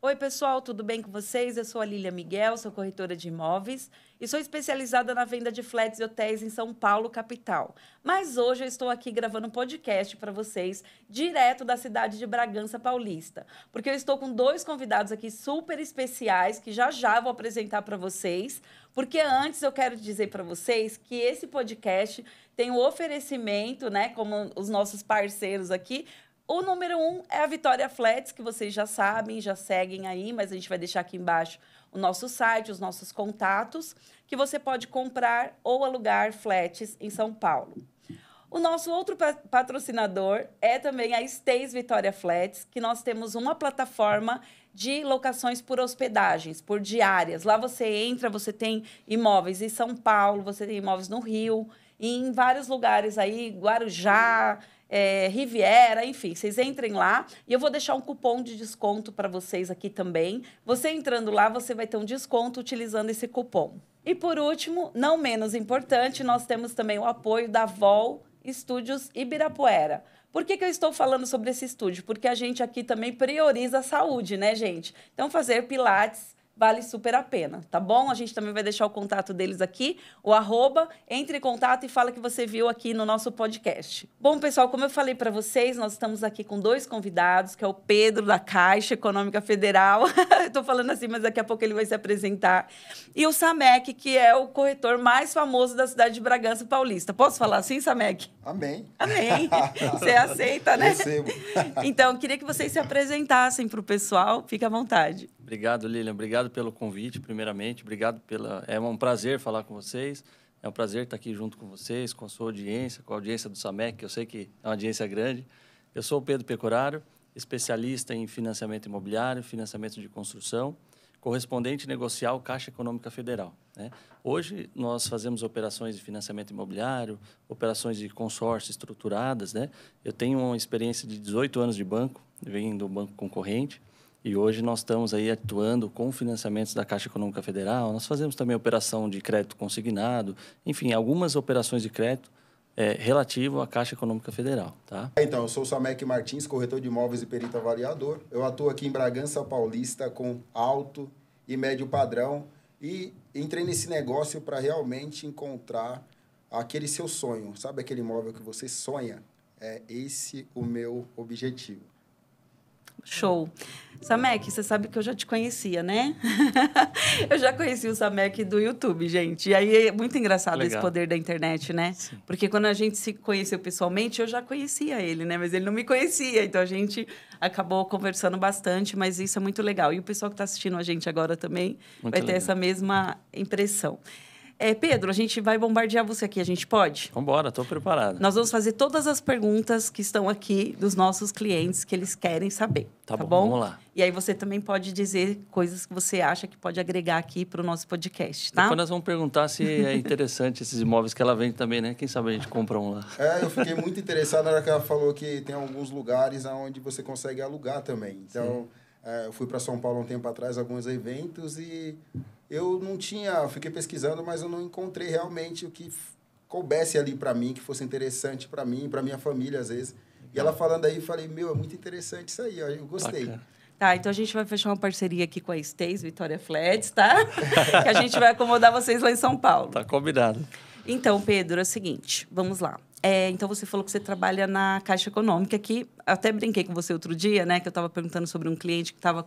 Oi, pessoal, tudo bem com vocês? Eu sou a Lília Miguel, sou corretora de imóveis e sou especializada na venda de flats e hotéis em São Paulo, capital. Mas hoje eu estou aqui gravando um podcast para vocês, direto da cidade de Bragança Paulista, porque eu estou com dois convidados aqui super especiais que já vou apresentar para vocês, porque antes eu quero dizer para vocês que esse podcast tem o oferecimento, né, como os nossos parceiros aqui. O número 1 é a Vitória Flats, que vocês já sabem, já seguem aí, mas a gente vai deixar aqui embaixo o nosso site, os nossos contatos, que você pode comprar ou alugar flats em São Paulo. O nosso outro patrocinador é também a Stays Vitória Flats, que nós temos uma plataforma de locações por hospedagens, por diárias. Lá você entra, você tem imóveis em São Paulo, você tem imóveis no Rio, e em vários lugares aí, Guarujá, Riviera, enfim, vocês entrem lá e eu vou deixar um cupom de desconto para vocês aqui também. Você entrando lá, você vai ter um desconto utilizando esse cupom. E por último, não menos importante, nós temos também o apoio da VOL Estúdios Ibirapuera. Por que eu estou falando sobre esse estúdio? Porque a gente aqui também prioriza a saúde, né, gente? Então, fazer pilates vale super a pena, tá bom? A gente também vai deixar o contato deles aqui, o @ entre em contato e fala que você viu aqui no nosso podcast. Bom, pessoal, como eu falei para vocês, nós estamos aqui com dois convidados, que é o Pedro, da Caixa Econômica Federal. Estou falando assim, mas daqui a pouco ele vai se apresentar. E o Samek, que é o corretor mais famoso da cidade de Bragança Paulista. Posso falar assim, Samek? Amém. Amém. Você aceita, né? Recebo. Então, queria que vocês se apresentassem para o pessoal. Fique à vontade. Obrigado, Lilian. Obrigado pelo convite, primeiramente. Obrigado pela... É um prazer falar com vocês. É um prazer estar aqui junto com vocês, com a sua audiência, com a audiência do Samek, que eu sei que é uma audiência grande. Eu sou o Pedro Pecoraro, especialista em financiamento imobiliário, financiamento de construção, correspondente negocial Caixa Econômica Federal, né? Hoje, nós fazemos operações de financiamento imobiliário, operações de consórcio estruturadas, né? Eu tenho uma experiência de 18 anos de banco, venho do banco concorrente, e hoje nós estamos aí atuando com financiamentos da Caixa Econômica Federal. Nós fazemos também operação de crédito consignado, enfim, algumas operações de crédito relativo à Caixa Econômica Federal, tá? Então, eu sou o Samek Martins, corretor de imóveis e perito avaliador. Eu atuo aqui em Bragança Paulista com alto e médio padrão e entrei nesse negócio para realmente encontrar aquele seu sonho. Sabe aquele imóvel que você sonha? É esse o meu objetivo. Show. Samek, você sabe que eu já te conhecia, né? Eu já conheci o Samek do YouTube, gente. E aí é muito engraçado esse poder da internet, né? Sim. Porque quando a gente se conheceu pessoalmente, eu já conhecia ele, né? Mas ele não me conhecia. Então, a gente acabou conversando bastante, mas isso é muito legal. E o pessoal que está assistindo a gente agora também vai ter essa mesma impressão. Pedro, a gente vai bombardear você aqui, a gente pode? Vamos embora, estou preparado. Nós vamos fazer todas as perguntas que estão aqui dos nossos clientes que eles querem saber. Tá bom? Vamos lá. E aí você também pode dizer coisas que você acha que pode agregar aqui para o nosso podcast, tá? Depois nós vamos perguntar se é interessante esses imóveis que ela vende também, né? Quem sabe a gente compra um lá. Eu fiquei muito interessado na hora que ela falou que tem alguns lugares onde você consegue alugar também. Então, eu fui para São Paulo um tempo atrás, alguns eventos, e eu não tinha... Eu fiquei pesquisando, mas eu não encontrei realmente o que coubesse ali para mim, que fosse interessante para mim, para minha família, às vezes. E ela falando aí, eu falei, é muito interessante isso aí, eu gostei. Bacana. Tá, então a gente vai fechar uma parceria aqui com a Stays Vitória Flats, tá? Que a gente vai acomodar vocês lá em São Paulo. Tá combinado. Então, Pedro, é o seguinte, vamos lá. Então, você falou que você trabalha na Caixa Econômica, que até brinquei com você outro dia, né? Que eu estava perguntando sobre um cliente que estava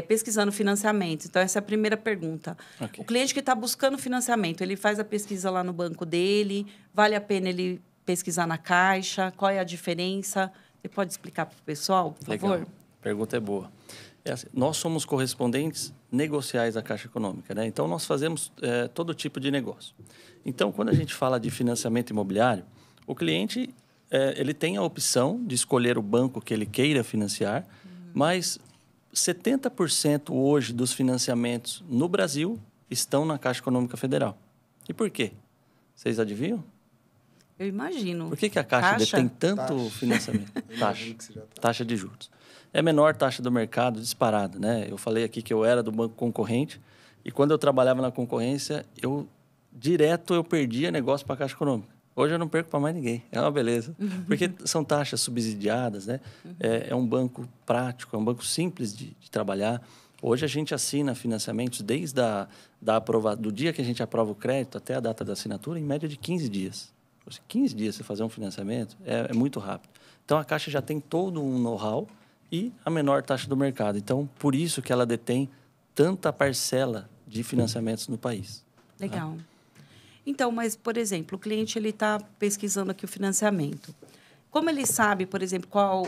pesquisando financiamento. Então, essa é a primeira pergunta. Okay. O cliente que está buscando financiamento, ele faz a pesquisa lá no banco dele? Vale a pena ele pesquisar na Caixa? Qual é a diferença? Você pode explicar para o pessoal, por favor? Legal. A pergunta é boa. Assim, nós somos correspondentes negociais da Caixa Econômica, né? Então, nós fazemos todo tipo de negócio. Então, quando a gente fala de financiamento imobiliário, o cliente ele tem a opção de escolher o banco que ele queira financiar, mas 70% hoje dos financiamentos no Brasil estão na Caixa Econômica Federal. E por quê? Vocês adivinham? Eu imagino. Por que a Caixa detém tanto financiamento? Taxa de juros. É a menor taxa do mercado disparada, né? Eu falei aqui que eu era do banco concorrente e quando eu trabalhava na concorrência, eu perdia negócio para a Caixa Econômica. Hoje eu não perco para mais ninguém. É uma beleza. Porque são taxas subsidiadas, né? É um banco prático, é um banco simples de trabalhar. Hoje a gente assina financiamentos desde do dia que a gente aprova o crédito até a data da assinatura, em média de 15 dias. 15 dias você fazer um financiamento é muito rápido. Então, a Caixa já tem todo um know-how e a menor taxa do mercado. Então, por isso que ela detém tanta parcela de financiamentos no país. Legal. Então, mas, por exemplo, o cliente está pesquisando aqui o financiamento. Como ele sabe, por exemplo, qual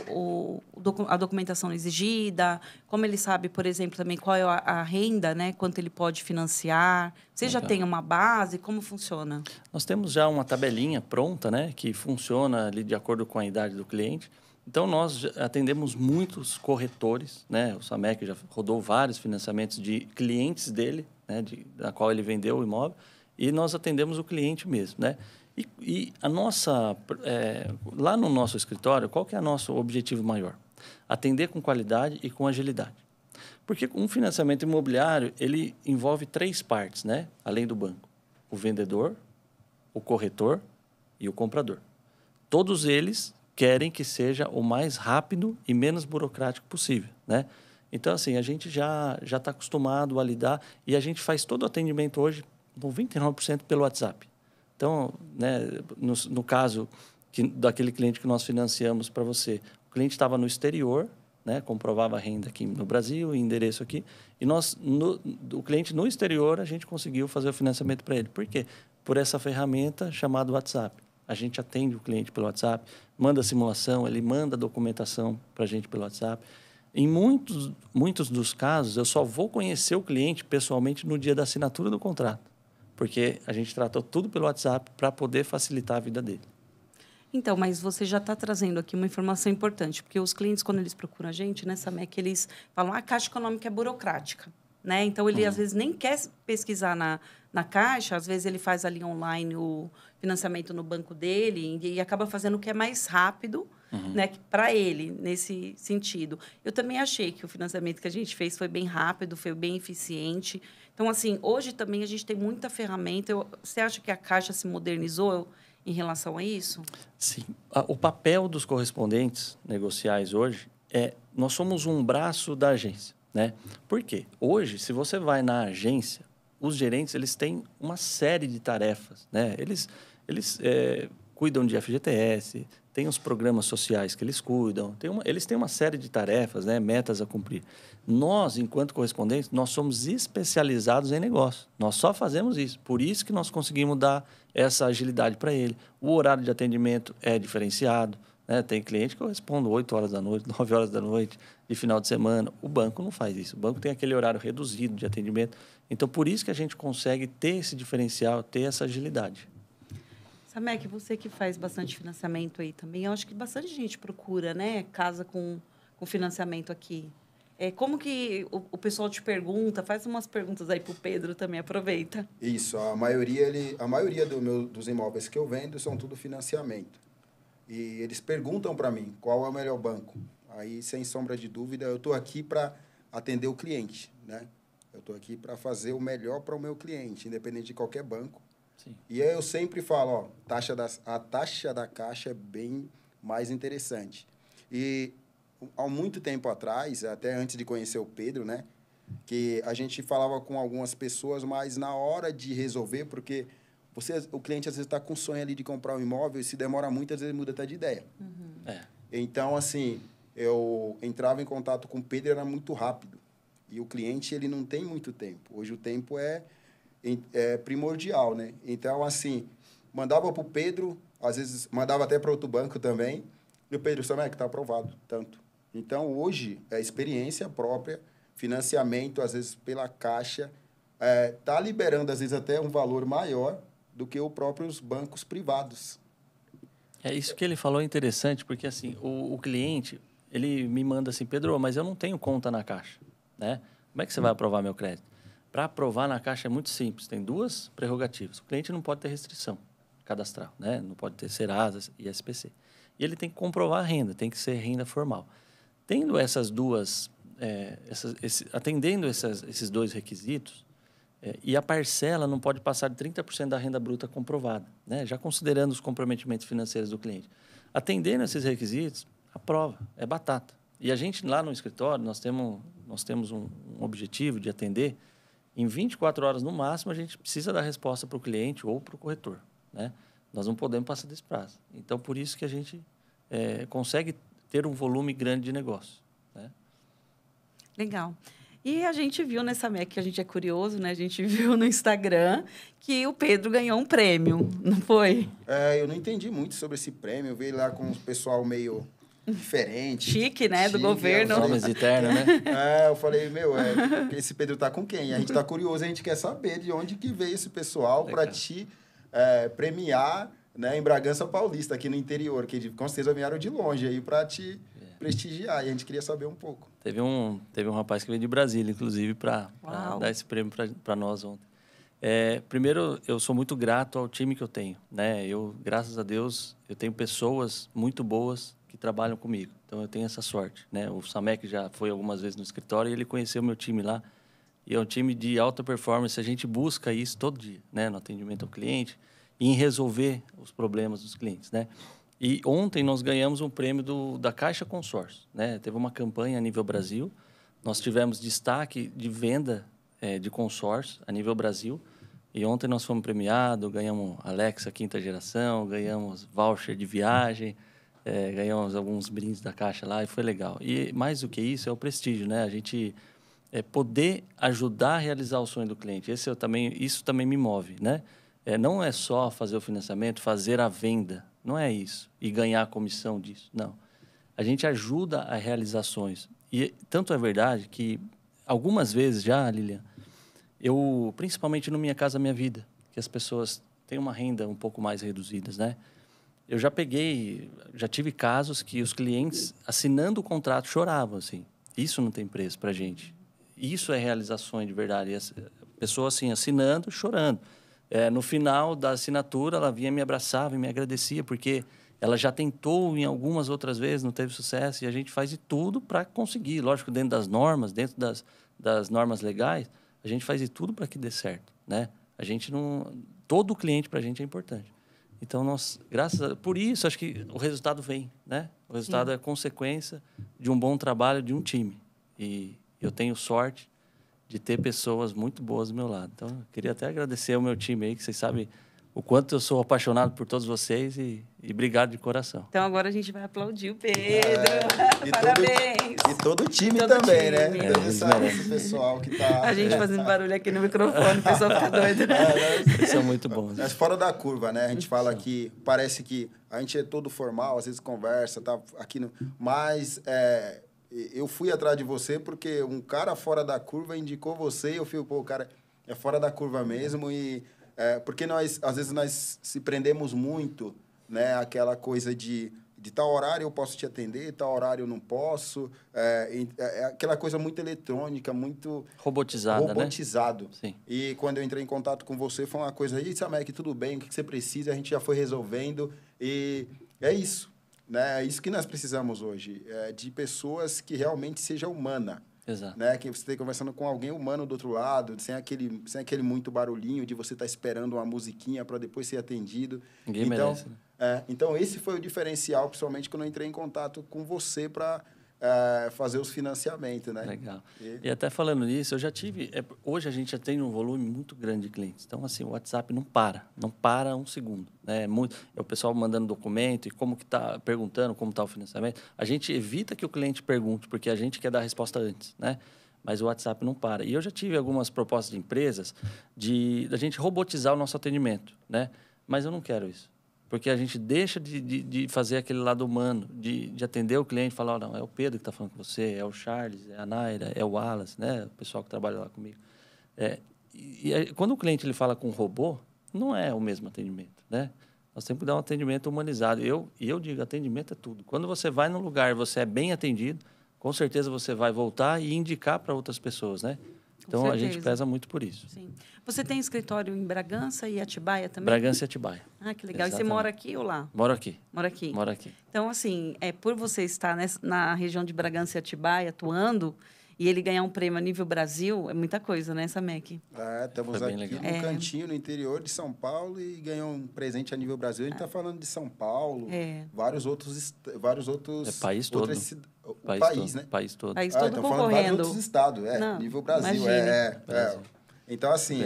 a documentação exigida? Como ele sabe, por exemplo, também qual é a renda, né? Quanto ele pode financiar? Você já tem uma base? Como funciona? Nós temos já uma tabelinha pronta, né? Que funciona ali de acordo com a idade do cliente. Então, nós atendemos muitos corretores, né? O Samec já rodou vários financiamentos de clientes dele, né? Da qual ele vendeu o imóvel. E nós atendemos o cliente mesmo, né? E a nossa... lá no nosso escritório, qual que é o nosso objetivo maior? Atender com qualidade e com agilidade. Porque um financiamento imobiliário, ele envolve 3 partes, né? Além do banco. O vendedor, o corretor e o comprador. Todos eles querem que seja o mais rápido e menos burocrático possível, né? Então, assim, a gente já está acostumado a lidar e a gente faz todo o atendimento hoje, 99% pelo WhatsApp. Então, né, no caso daquele cliente que nós financiamos para você, o cliente estava no exterior, né, comprovava a renda aqui no Brasil, endereço aqui, e o cliente no exterior, a gente conseguiu fazer o financiamento para ele. Por quê? Por essa ferramenta chamada WhatsApp. A gente atende o cliente pelo WhatsApp, manda a simulação, ele manda a documentação para a gente pelo WhatsApp. Em muitos dos casos, eu só vou conhecer o cliente pessoalmente no dia da assinatura do contrato, porque a gente tratou tudo pelo WhatsApp para poder facilitar a vida dele. Então, mas você já está trazendo aqui uma informação importante, porque os clientes, quando eles procuram a gente, né, Samec, eles falam, a Caixa Econômica é burocrática, né? Então, ele, às vezes, nem quer pesquisar na Caixa, às vezes, ele faz ali online o financiamento no banco dele e acaba fazendo o que é mais rápido, né, para ele, nesse sentido. Eu também achei que o financiamento que a gente fez foi bem rápido, foi bem eficiente. Então, assim, hoje também a gente tem muita ferramenta. Você acha que a Caixa se modernizou em relação a isso? Sim. O papel dos correspondentes negociais hoje nós somos um braço da agência, né? Por quê? Hoje, se você vai na agência, os gerentes eles têm uma série de tarefas, né? Eles cuidam de FGTS, tem os programas sociais que eles cuidam, eles têm uma série de tarefas, né? Metas a cumprir. Nós, enquanto correspondentes, nós somos especializados em negócio. Nós só fazemos isso. Por isso que nós conseguimos dar essa agilidade para ele. O horário de atendimento é diferenciado, né? Tem cliente que eu respondo 8 horas da noite, 9 horas da noite, de final de semana. O banco não faz isso. O banco tem aquele horário reduzido de atendimento. Então, por isso que a gente consegue ter esse diferencial, ter essa agilidade. Samec, você que faz bastante financiamento aí também, eu acho que bastante gente procura, né, casa com financiamento aqui. Como que o pessoal te pergunta? Faz umas perguntas aí para o Pedro também, aproveita. Isso, a maioria dos imóveis que eu vendo são tudo financiamento. E eles perguntam para mim qual é o melhor banco. Aí, sem sombra de dúvida, eu estou aqui para atender o cliente, né? Eu estou aqui para fazer o melhor para o meu cliente, independente de qualquer banco. Sim. E aí eu sempre falo, a taxa da Caixa é bem mais interessante. E há muito tempo atrás, até antes de conhecer o Pedro, né, que a gente falava com algumas pessoas, mas na hora de resolver, porque o cliente às vezes está com sonho ali de comprar um imóvel e se demora muito, às vezes muda até de ideia. Então, assim, eu entrava em contato com o Pedro, era muito rápido. E o cliente, ele não tem muito tempo. Hoje o tempo é primordial, né? Então, assim, mandava para o Pedro, às vezes mandava até para outro banco também, e o Pedro, Samec, está aprovado, tanto. Então, hoje, é experiência própria, financiamento, às vezes, pela Caixa, está liberando, às vezes, até um valor maior do que os próprios bancos privados. Isso que ele falou é interessante, porque, assim, o cliente, ele me manda assim, Pedro, mas eu não tenho conta na Caixa, né? Como é que você vai aprovar meu crédito? Para aprovar na Caixa é muito simples, tem 2 prerrogativas. O cliente não pode ter restrição cadastral, né? Não pode ter Serasa e SPC. E ele tem que comprovar a renda, tem que ser renda formal. Tendo essas duas, atendendo esses 2 requisitos, E a parcela não pode passar de 30% da renda bruta comprovada, né? Já considerando os comprometimentos financeiros do cliente. Atendendo esses requisitos, aprova, é batata. E a gente, lá no escritório, nós temos um objetivo de atender. Em 24 horas, no máximo, a gente precisa dar resposta para o cliente ou para o corretor, né? Nós não podemos passar desse prazo. Então, por isso que a gente consegue ter um volume grande de negócio, né? Legal. E a gente viu nessa MEC, que a gente é curioso, né? A gente viu no Instagram que o Pedro ganhou um prêmio, não foi? Eu não entendi muito sobre esse prêmio. Eu veio lá com o pessoal meio diferente. Chique, né? Do governo. Homens eternos, né? Eu falei, esse Pedro tá com quem? A gente tá curioso, a gente quer saber de onde que veio esse pessoal para te premiar, né, em Bragança Paulista, aqui no interior, que com certeza vieram de longe aí para te prestigiar. E a gente queria saber um pouco. Teve um rapaz que veio de Brasília, inclusive, para dar esse prêmio para nós ontem. Primeiro, eu sou muito grato ao time que eu tenho, né? Graças a Deus, eu tenho pessoas muito boas que trabalham comigo. Então, eu tenho essa sorte, né? O Samek já foi algumas vezes no escritório e ele conheceu o meu time lá. E é um time de alta performance. A gente busca isso todo dia, né? No atendimento ao cliente e em resolver os problemas dos clientes, né? E ontem nós ganhamos um prêmio da Caixa Consórcio, né? Teve uma campanha a nível Brasil. Nós tivemos destaque de venda de consórcio a nível Brasil. E ontem nós fomos premiados, ganhamos Alexa 5ª geração, ganhamos voucher de viagem, ganhamos alguns brindes da Caixa lá e foi legal. E mais do que isso é o prestígio, né? A gente poder ajudar a realizar o sonho do cliente. Isso também me move, né? Não é só fazer o financiamento, fazer a venda. Não é isso. E ganhar a comissão disso. Não. A gente ajuda a realizações. E tanto é verdade que algumas vezes já, Lilian, principalmente no Minha Casa Minha Vida, que as pessoas têm uma renda um pouco mais reduzidas, né? Eu já tive casos que os clientes, assinando o contrato, choravam, assim. Isso não tem preço para a gente. Isso é realizações de verdade. E a pessoa, assim, assinando, chorando. No final da assinatura, ela vinha me abraçava e me agradecia, porque ela já tentou em algumas outras vezes, não teve sucesso, e a gente faz de tudo para conseguir. Lógico, dentro das normas, dentro das normas legais, a gente faz de tudo para que dê certo, né? A gente não... Todo cliente para a gente é importante. Então, por isso, acho que o resultado vem, né? O resultado é consequência de um bom trabalho de um time. E eu tenho sorte de ter pessoas muito boas do meu lado. Então, eu queria até agradecer ao meu time aí, que vocês sabem o quanto eu sou apaixonado por todos vocês e obrigado de coração. Então, agora a gente vai aplaudir o Pedro. Parabéns! E todo o time também, né? Esse pessoal que tá... A gente fazendo barulho aqui no microfone, o pessoal fica doido. Eles são muito bons. Mas fora da curva, né? A gente fala que parece que a gente é todo formal, às vezes conversa, tá aqui mas... eu fui atrás de você porque um cara fora da curva indicou você e eu fui, o cara é fora da curva mesmo e porque às vezes nós se prendemos muito, né, aquela coisa de tal horário eu posso te atender, tal horário eu não posso, aquela coisa muito eletrônica, muito robotizado. Né? Sim. E quando eu entrei em contato com você foi uma coisa, Samek, tudo bem, o que você precisa, a gente já foi resolvendo e é isso. Né? É isso que nós precisamos hoje, de pessoas que realmente sejam humanas. Exato. Né? Que você esteja conversando com alguém humano do outro lado, sem aquele muito barulhinho de você estar esperando uma musiquinha para depois ser atendido. Ninguém merece, né? Então, esse foi o diferencial, principalmente quando eu entrei em contato com você para fazer os financiamentos, né? Legal. E até falando nisso, eu já tive... hoje a gente já tem um volume muito grande de clientes. Então, assim, o WhatsApp não para um segundo. Né? É o pessoal mandando documento e como que está perguntando como está o financiamento. A gente evita que o cliente pergunte, porque a gente quer dar a resposta antes, né? Mas o WhatsApp não para. E eu já tive algumas propostas de empresas da gente robotizar o nosso atendimento, né? Mas eu não quero isso. Porque a gente deixa de fazer aquele lado humano, de atender o cliente e falar, não, é o Pedro que está falando com você, é o Charles, é a Naira, é o Wallace, né? O pessoal que trabalha lá comigo. Quando o cliente ele fala com um robô, não é o mesmo atendimento, né? Nós temos que dar um atendimento humanizado. E eu digo, atendimento é tudo. Quando você vai num lugar e você é bem atendido, com certeza você vai voltar e indicar para outras pessoas, né? Então, a gente pesa muito por isso. Sim. Você tem escritório em Bragança e Atibaia também? Bragança e Atibaia. Ah, que legal. Exatamente. E você mora aqui ou lá? Moro aqui. Mora aqui. Moro aqui. Então, assim, por você estar na região de Bragança e Atibaia atuando, E ele ganhar um prêmio a nível Brasil é muita coisa, né, Samek? Estamos Foi bem aqui legal. no cantinho, no interior de São Paulo, e ganhou um presente a nível Brasil. A gente está falando de São Paulo, vários outros... País todo. O país, todo, né? País todo. País todo então concorrendo. falando de vários outros estados, Não, nível Brasil. Brasil. Então, assim,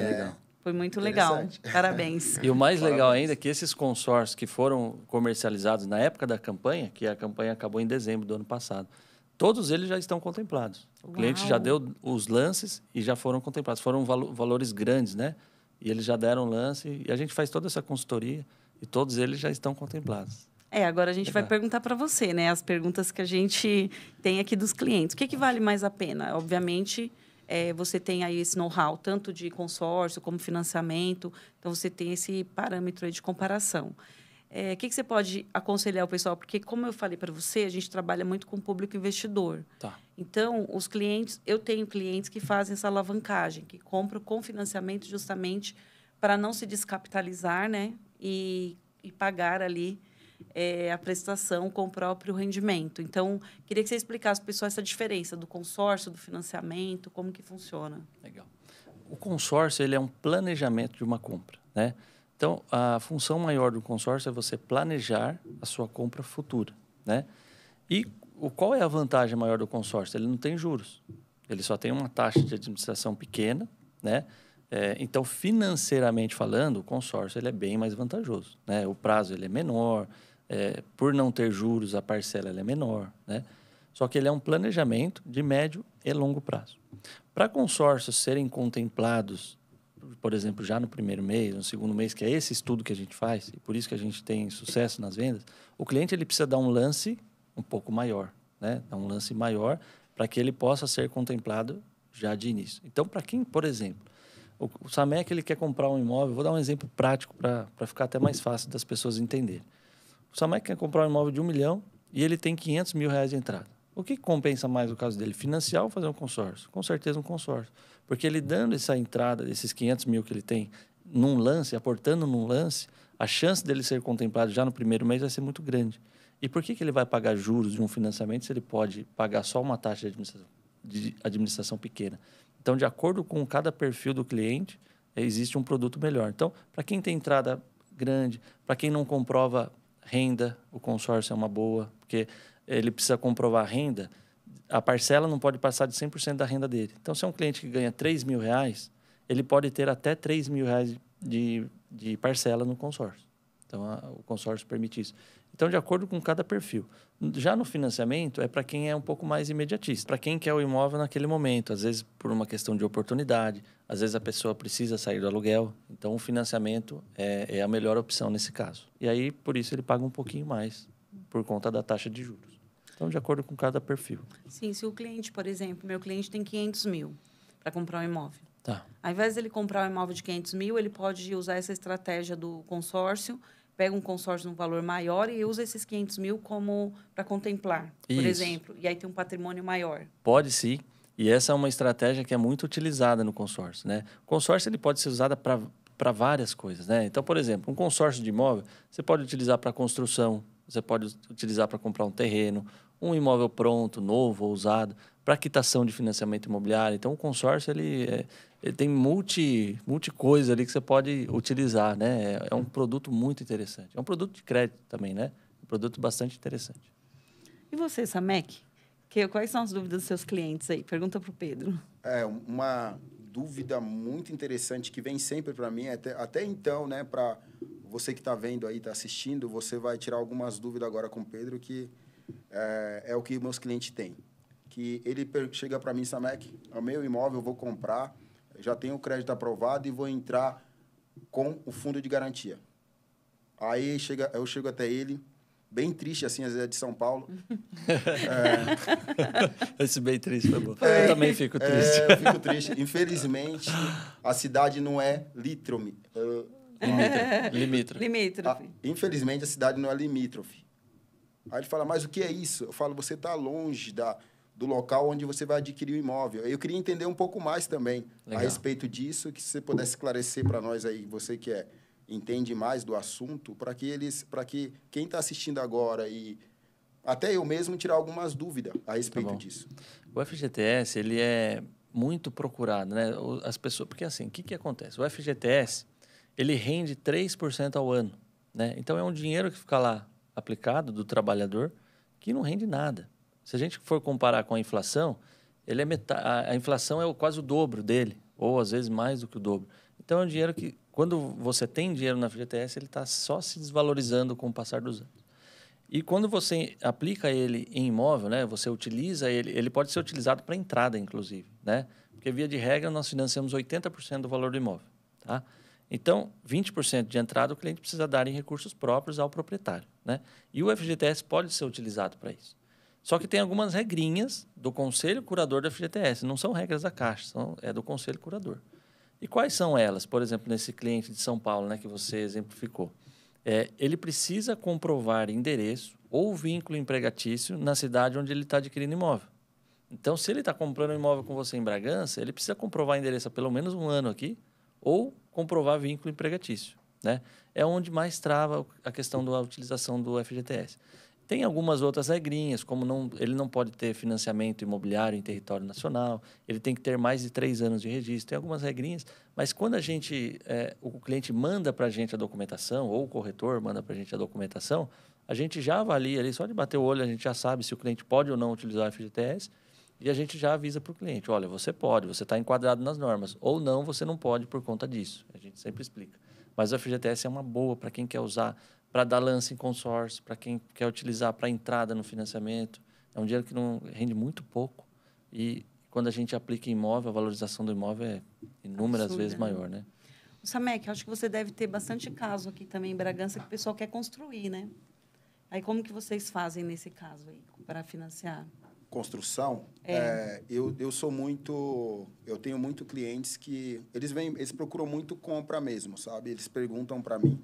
Foi muito legal. Parabéns. E o mais legal ainda é que esses consórcios que foram comercializados na época da campanha, que a campanha acabou em dezembro do ano passado, todos eles já estão contemplados. O cliente já deu os lances e já foram contemplados. Foram valores grandes, né? E eles já deram lance e a gente faz toda essa consultoria e todos eles já estão contemplados. Agora a gente vai perguntar para você, né? As perguntas que a gente tem aqui dos clientes. O que vale mais a pena? Obviamente, você tem aí esse know-how, tanto de consórcio como financiamento. Então, você tem esse parâmetro aí de comparação. O que você pode aconselhar o pessoal? Porque, como eu falei para você, a gente trabalha muito com o público investidor. Tá. Então, os clientes... Eu tenho clientes que fazem essa alavancagem, que compram com financiamento justamente para não se descapitalizar, né? E pagar ali a prestação com o próprio rendimento. Então, queria que você explicasse para o pessoal essa diferença do consórcio, do financiamento, como que funciona. Legal. O consórcio ele é um planejamento de uma compra, né? Então, a função maior do consórcio é você planejar a sua compra futura, né? E qual é a vantagem maior do consórcio? Ele não tem juros. Ele só tem uma taxa de administração pequena, né? Então, financeiramente falando, o consórcio ele é bem mais vantajoso, né? O prazo ele é menor, por não ter juros, a parcela ela é menor, né? Só que ele é um planejamento de médio e longo prazo. Para consórcios serem contemplados, por exemplo, já no primeiro mês, no segundo mês, que é esse estudo que a gente faz, e por isso que a gente tem sucesso nas vendas, o cliente ele precisa dar um lance um pouco maior, né? Dar um lance maior para que ele possa ser contemplado já de início. Então, para quem, por exemplo, o Samek ele quer comprar um imóvel, vou dar um exemplo prático para ficar até mais fácil das pessoas entenderem. O Samek quer comprar um imóvel de 1 milhão e ele tem 500 mil reais de entrada. O que compensa mais no caso dele? Financiar ou fazer um consórcio? Com certeza um consórcio. Porque ele dando essa entrada, esses 500 mil que ele tem num lance, aportando num lance, a chance dele ser contemplado já no primeiro mês vai ser muito grande. E por que ele vai pagar juros de um financiamento se ele pode pagar só uma taxa de administração pequena? Então, de acordo com cada perfil do cliente, existe um produto melhor. Então, para quem tem entrada grande, para quem não comprova renda, o consórcio é uma boa, porque ele precisa comprovar a renda, a parcela não pode passar de 100% da renda dele. Então, se é um cliente que ganha 3 mil reais, ele pode ter até 3 mil reais de parcela no consórcio. Então, o consórcio permite isso. Então, de acordo com cada perfil. Já no financiamento, é para quem é um pouco mais imediatista, para quem quer o imóvel naquele momento, às vezes por uma questão de oportunidade, às vezes a pessoa precisa sair do aluguel. Então, o financiamento é a melhor opção nesse caso. E aí, por isso, ele paga um pouquinho mais, por conta da taxa de juros. Então, de acordo com cada perfil. Sim, se o cliente, por exemplo, meu cliente tem 500 mil para comprar um imóvel. Tá. Ao invés de ele comprar um imóvel de 500 mil, ele pode usar essa estratégia do consórcio, pega um consórcio num valor maior e usa esses 500 mil como para contemplar, por exemplo. E aí tem um patrimônio maior. Pode sim. E essa é uma estratégia que é muito utilizada no consórcio, né? O consórcio ele pode ser usado para várias coisas, né? Então, por exemplo, um consórcio de imóvel, você pode utilizar para construção, você pode utilizar para comprar um terreno, um imóvel pronto, novo ou usado, para quitação de financiamento imobiliário. Então, o consórcio ele tem multi coisa ali que você pode utilizar, né? É um produto muito interessante. É um produto de crédito também, né? Um produto bastante interessante. E você, Samek? Quais são as dúvidas dos seus clientes aí? Pergunta para o Pedro. Uma dúvida muito interessante que vem sempre para mim, até então, né? Para você que está vendo aí, está assistindo, você vai tirar algumas dúvidas agora com o Pedro, que é o que meus clientes têm. Que ele chega para mim, Samek, é o meu imóvel, eu vou comprar, já tenho o crédito aprovado e vou entrar com o fundo de garantia. Aí eu chego até ele, bem triste, assim, às vezes é de São Paulo. Esse bem triste foi bom. Eu também fico triste. Eu fico triste. Infelizmente, a cidade não é limítrofe. Infelizmente, a cidade não é limítrofe. Aí ele fala, mas o que é isso? Eu falo, você está longe do local onde você vai adquirir o imóvel. Eu queria entender um pouco mais também a respeito disso, que você pudesse esclarecer para nós aí, você que entende mais do assunto, para que quem está assistindo agora e até eu mesmo tirar algumas dúvidas a respeito bom. disso. O FGTS, ele é muito procurado, né? As pessoas, porque assim, o que acontece? O FGTS, ele rende 3% ao ano, né? Então, é um dinheiro que fica lá aplicado do trabalhador que não rende nada. Se a gente for comparar com a inflação, ele é a inflação é quase o dobro dele, ou às vezes mais do que o dobro. Então, é um dinheiro que, quando você tem dinheiro na FGTS, ele está só se desvalorizando com o passar dos anos. E quando você aplica ele em imóvel, né, você utiliza ele, ele pode ser utilizado para entrada, inclusive, né? Porque, via de regra, nós financiamos 80% do valor do imóvel, tá? Então, 20% de entrada o cliente precisa dar em recursos próprios ao proprietário, né? E o FGTS pode ser utilizado para isso. Só que tem algumas regrinhas do Conselho Curador da FGTS, não são regras da Caixa, é do Conselho Curador. E quais são elas? Por exemplo, nesse cliente de São Paulo, né, que você exemplificou. Ele precisa comprovar endereço ou vínculo empregatício na cidade onde ele está adquirindo imóvel. Então, se ele está comprando um imóvel com você em Bragança, ele precisa comprovar endereço há pelo menos um ano aqui ou comprovar vínculo empregatício, né? É onde mais trava a questão da utilização do FGTS. Tem algumas outras regrinhas, como ele não pode ter financiamento imobiliário em território nacional, ele tem que ter mais de 3 anos de registro, tem algumas regrinhas, mas quando o cliente manda para a gente a documentação, ou o corretor manda para a gente a documentação, a gente já avalia ali, só de bater o olho, a gente já sabe se o cliente pode ou não utilizar o FGTS, e a gente já avisa para o cliente, olha, você pode, você está enquadrado nas normas, ou não, você não pode por conta disso. A gente sempre explica. Mas o FGTS é uma boa para quem quer usar, para dar lance em consórcio, para quem quer utilizar para entrada no financiamento. É um dinheiro que não rende muito pouco. E quando a gente aplica em imóvel, a valorização do imóvel é inúmeras Absurda, vezes maior, né? O Samek, acho que você deve ter bastante caso aqui também em Bragança que o pessoal quer construir, né? Aí como que vocês fazem nesse caso aí para financiar? Construção, eu sou muito, eu tenho muito clientes que eles procuram muito compra mesmo, sabe? Eles perguntam para mim,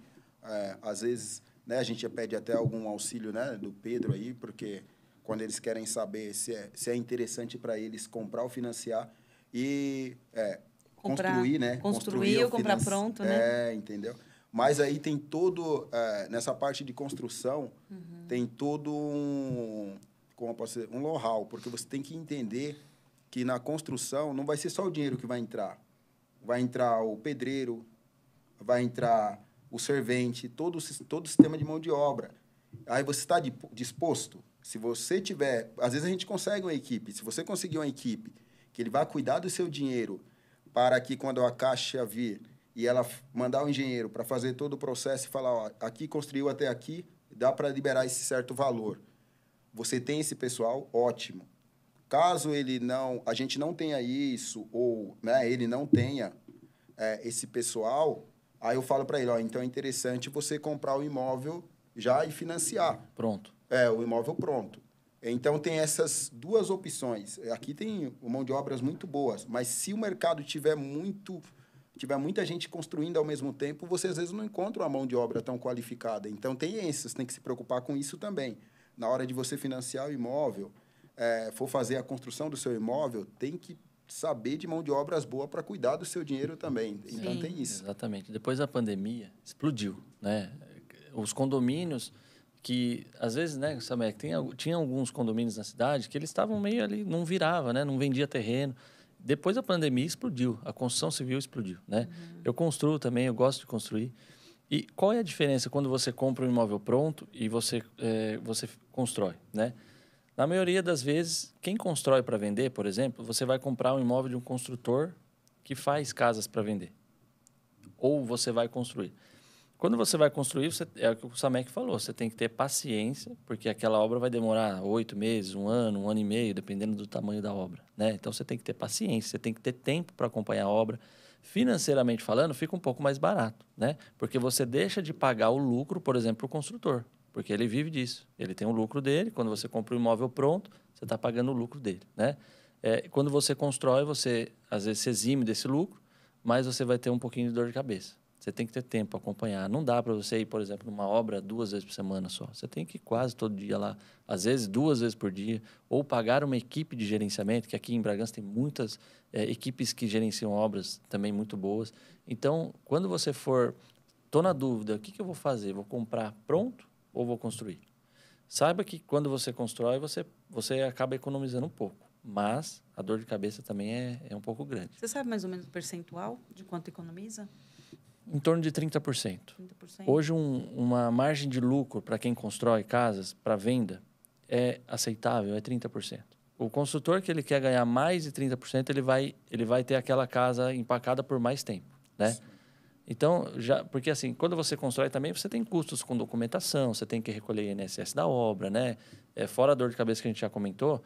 às vezes, né, a gente pede até algum auxílio, né, do Pedro aí, porque quando eles querem saber se é interessante para eles comprar ou financiar e construir, né? Construir ou comprar pronto, né? Entendeu? Mas aí tem todo, nessa parte de construção, tem todo como eu posso dizer, um know-how, porque você tem que entender que na construção não vai ser só o dinheiro que vai entrar. Vai entrar o pedreiro, vai entrar o servente, todo o sistema de mão de obra. Aí você está disposto? Se você tiver... Às vezes a gente consegue uma equipe. Se você conseguir uma equipe que ele vai cuidar do seu dinheiro para que quando a Caixa vir e ela mandar o engenheiro para fazer todo o processo e falar, ó, aqui construiu até aqui, dá para liberar esse certo valor. Você tem esse pessoal, ótimo. Caso a gente não tenha isso, ou, né, ele não tenha esse pessoal, aí eu falo para ele, ó, então é interessante você comprar o imóvel já e financiar. Pronto. O imóvel pronto. Então, tem essas duas opções. Aqui tem mão de obras muito boas, mas se o mercado tiver muita gente construindo ao mesmo tempo, você às vezes não encontra uma mão de obra tão qualificada. Então, você tem que se preocupar com isso também. Na hora de você financiar o imóvel, for fazer a construção do seu imóvel, tem que saber de mão de obras boa para cuidar do seu dinheiro também. Sim. Então, tem isso. Exatamente. Depois da pandemia, explodiu, né? Os condomínios que, às vezes, né, Samek, tinha alguns condomínios na cidade que eles estavam meio ali, não virava, né? Não vendia terreno. Depois da pandemia, explodiu. A construção civil explodiu, né? Eu construo também, eu gosto de construir. E qual é a diferença quando você compra um imóvel pronto e você constrói, né? Na maioria das vezes, quem constrói para vender, por exemplo, você vai comprar um imóvel de um construtor que faz casas para vender. Ou você vai construir. Quando você vai construir, é o que o Samek falou, você tem que ter paciência, porque aquela obra vai demorar 8 meses, 1 ano, 1 ano e meio, dependendo do tamanho da obra, né? Então, você tem que ter paciência, você tem que ter tempo para acompanhar a obra. Financeiramente falando, fica um pouco mais barato, né? Porque você deixa de pagar o lucro, por exemplo, para o construtor, porque ele vive disso. Ele tem o lucro dele, quando você compra um imóvel pronto, você está pagando o lucro dele, né? Quando você constrói, você às vezes se exime desse lucro, mas você vai ter um pouquinho de dor de cabeça. Você tem que ter tempo para acompanhar. Não dá para você ir, por exemplo, numa obra 2 vezes por semana só. Você tem que ir quase todo dia lá, às vezes 2 vezes por dia, ou pagar uma equipe de gerenciamento, que aqui em Bragança tem muitas equipes que gerenciam obras também muito boas. Então, quando você estou na dúvida, o que eu vou fazer? Vou comprar pronto ou vou construir? Saiba que quando você constrói, você acaba economizando um pouco. Mas a dor de cabeça também é um pouco grande. Você sabe mais ou menos o percentual de quanto economiza? Em torno de 30%. 30%? Hoje, uma margem de lucro para quem constrói casas para venda é aceitável, é 30%. O construtor que ele quer ganhar mais de 30%, ele vai ter aquela casa empacada por mais tempo, né? Então, porque assim, quando você constrói também, você tem custos com documentação, você tem que recolher INSS da obra, né? Fora a dor de cabeça que a gente já comentou,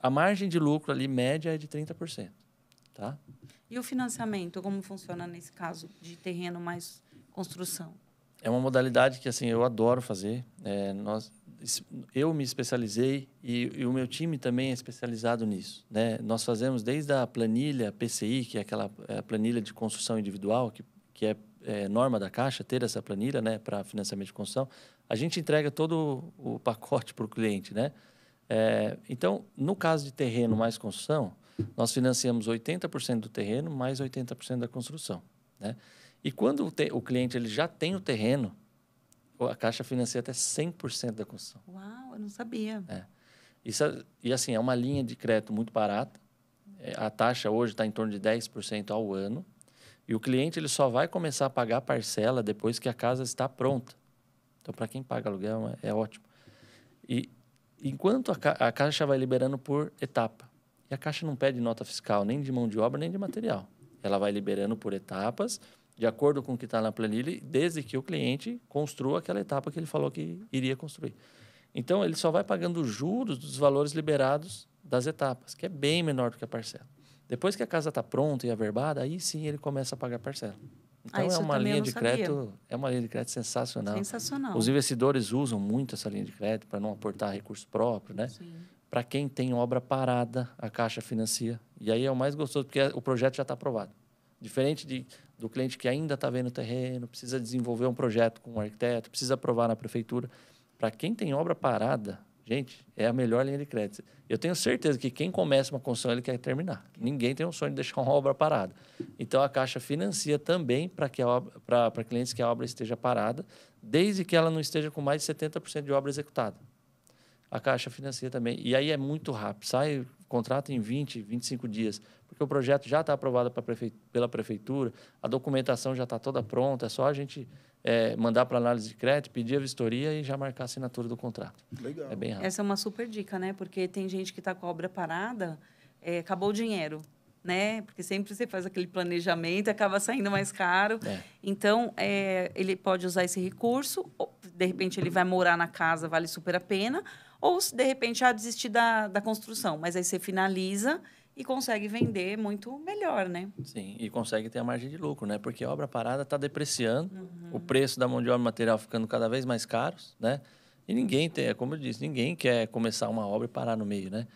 a margem de lucro ali média é de 30%, tá? E o financiamento, como funciona nesse caso de terreno mais construção? É uma modalidade que assim eu adoro fazer. Eu me especializei e o meu time também é especializado nisso, né? Nós fazemos desde a planilha PCI, que é aquela planilha de construção individual, que é norma da Caixa ter essa planilha, né, para financiamento de construção. A gente entrega todo o pacote para o cliente, né? Então, no caso de terreno mais construção, nós financiamos 80% do terreno mais 80% da construção, né? E quando o cliente ele já tem o terreno, a Caixa financia até 100% da construção. Uau, eu não sabia. E assim, é uma linha de crédito muito barata. A taxa hoje está em torno de 10% ao ano. E o cliente ele só vai começar a pagar a parcela depois que a casa está pronta. Então, para quem paga aluguel, é ótimo. E enquanto a Caixa vai liberando por etapa. E a Caixa não pede nota fiscal nem de mão de obra, nem de material. Ela vai liberando por etapas, de acordo com o que está na planilha, desde que o cliente construa aquela etapa que ele falou que iria construir. Então, ele só vai pagando os juros dos valores liberados das etapas, que é bem menor do que a parcela. Depois que a casa está pronta e averbada, aí sim ele começa a pagar a parcela. Então, é uma linha de crédito sensacional. Sensacional. Os investidores usam muito essa linha de crédito para não aportar recurso próprio, né? Para quem tem obra parada, a Caixa financia. E aí é o mais gostoso, porque o projeto já está aprovado. Diferente do cliente que ainda está vendo o terreno, precisa desenvolver um projeto com um arquiteto, precisa aprovar na prefeitura. Para quem tem obra parada, gente, é a melhor linha de crédito. Eu tenho certeza que quem começa uma construção, ele quer terminar. Ninguém tem um sonho de deixar uma obra parada. Então, a Caixa financia também para clientes que a obra esteja parada, desde que ela não esteja com mais de 70% de obra executada. A Caixa financia também. E aí é muito rápido. Sai o contrato em 20, 25 dias, porque o projeto já está aprovado pela prefeitura, a documentação já está toda pronta, é só a gente mandar para análise de crédito, pedir a vistoria e já marcar a assinatura do contrato. Legal. É bem rápido. Essa é uma super dica, né? Porque tem gente que está com a obra parada, acabou o dinheiro, né? Porque sempre você faz aquele planejamento, acaba saindo mais caro. Então, ele pode usar esse recurso, ou, de repente ele vai morar na casa, vale super a pena, ou se de repente desistir da construção, mas aí você finaliza e consegue vender muito melhor, né? Sim, e consegue ter a margem de lucro, né? Porque a obra parada está depreciando, o preço da mão de obra e material ficando cada vez mais caros, né? E ninguém como eu disse, ninguém quer começar uma obra e parar no meio, né?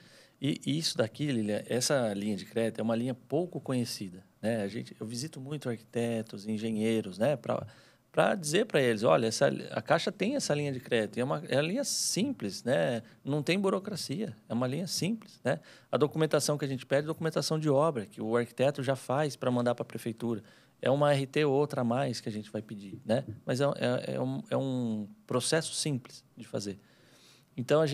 E isso daqui, Lilia, essa linha de crédito é uma linha pouco conhecida, né? Eu visito muito arquitetos, engenheiros, né? Para dizer para eles, olha, a Caixa tem essa linha de crédito, é uma linha simples, né? Não tem burocracia, é uma linha simples, né? A documentação que a gente pede é documentação de obra, que o arquiteto já faz para mandar para a prefeitura. É uma RT ou outra a mais que a gente vai pedir, né? Mas é um processo simples de fazer. Então,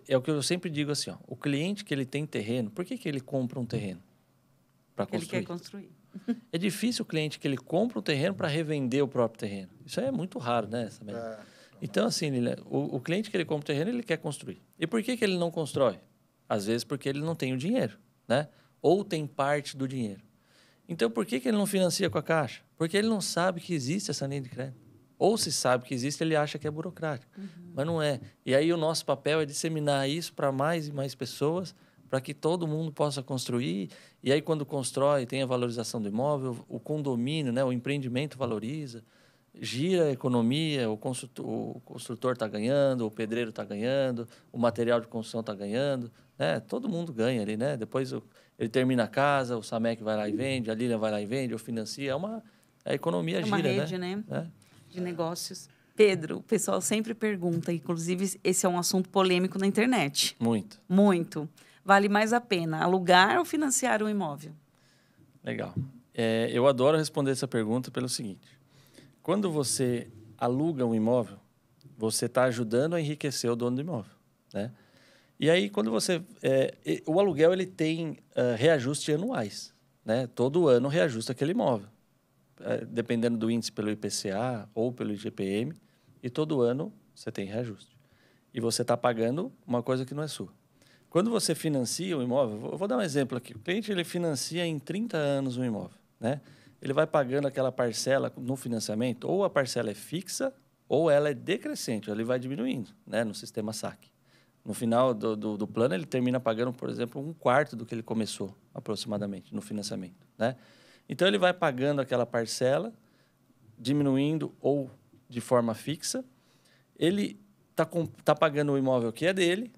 é o que eu sempre digo assim, ó, o cliente que ele tem terreno, por que ele compra um terreno? Para construir. Ele quer construir. É difícil o cliente que ele compra um terreno para revender o próprio terreno. Isso aí é muito raro, né? Então, assim, o cliente que ele compra o terreno, ele quer construir. E por que ele não constrói? Às vezes porque ele não tem o dinheiro, né? Ou tem parte do dinheiro. Então, por que ele não financia com a Caixa? Porque ele não sabe que existe essa linha de crédito. Ou se sabe que existe, ele acha que é burocrático. Mas não é. E aí o nosso papel é disseminar isso para mais e mais pessoas, para que todo mundo possa construir. E aí, quando constrói, tem a valorização do imóvel, o condomínio, né, o empreendimento valoriza, gira a economia, o construtor está ganhando, o pedreiro está ganhando, o material de construção está ganhando, né? Todo mundo ganha ali, né? Depois ele termina a casa, o Samec vai lá e vende, a Lilian vai lá e vende, ou financia. A economia gira, né? É uma rede, né? De negócios. Pedro, o pessoal sempre pergunta, inclusive esse é um assunto polêmico na internet. Muito. Muito. Vale mais a pena alugar ou financiar um imóvel? Legal. Eu adoro responder essa pergunta pelo seguinte. Quando você aluga um imóvel, você está ajudando a enriquecer o dono do imóvel, né? E aí, quando você... o aluguel, ele tem reajustes anuais, né? Todo ano reajusta aquele imóvel, dependendo do índice pelo IPCA ou pelo IGPM, e todo ano você tem reajuste. E você está pagando uma coisa que não é sua. Quando você financia o imóvel, eu vou dar um exemplo aqui. O cliente ele financia em 30 anos um imóvel, né? Ele vai pagando aquela parcela no financiamento, ou a parcela é fixa, ou ela é decrescente, ele vai diminuindo, né? No sistema SAC. No final do plano, ele termina pagando, por exemplo, 1/4 do que ele começou, aproximadamente, no financiamento, né? Então, ele vai pagando aquela parcela, diminuindo ou de forma fixa. Ele tá pagando o imóvel que é dele.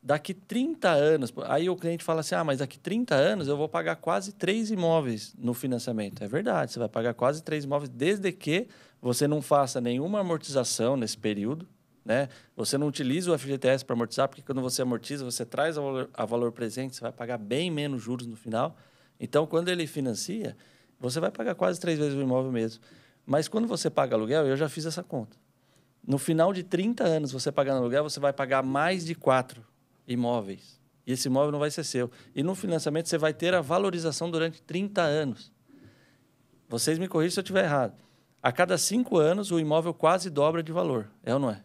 Daqui 30 anos... Aí o cliente fala assim, mas daqui 30 anos eu vou pagar quase 3 imóveis no financiamento. É verdade, você vai pagar quase 3 imóveis, desde que você não faça nenhuma amortização nesse período, né? Você não utiliza o FGTS para amortizar, porque quando você amortiza, você traz a valor presente, você vai pagar bem menos juros no final. Então, quando ele financia, você vai pagar quase 3 vezes o imóvel mesmo. Mas quando você paga aluguel, eu já fiz essa conta. No final de 30 anos, você pagando aluguel, você vai pagar mais de 4 imóveis. E esse imóvel não vai ser seu. E no financiamento, você vai ter a valorização durante 30 anos. Vocês me corrigem se eu estiver errado. A cada 5 anos, o imóvel quase dobra de valor. É ou não é?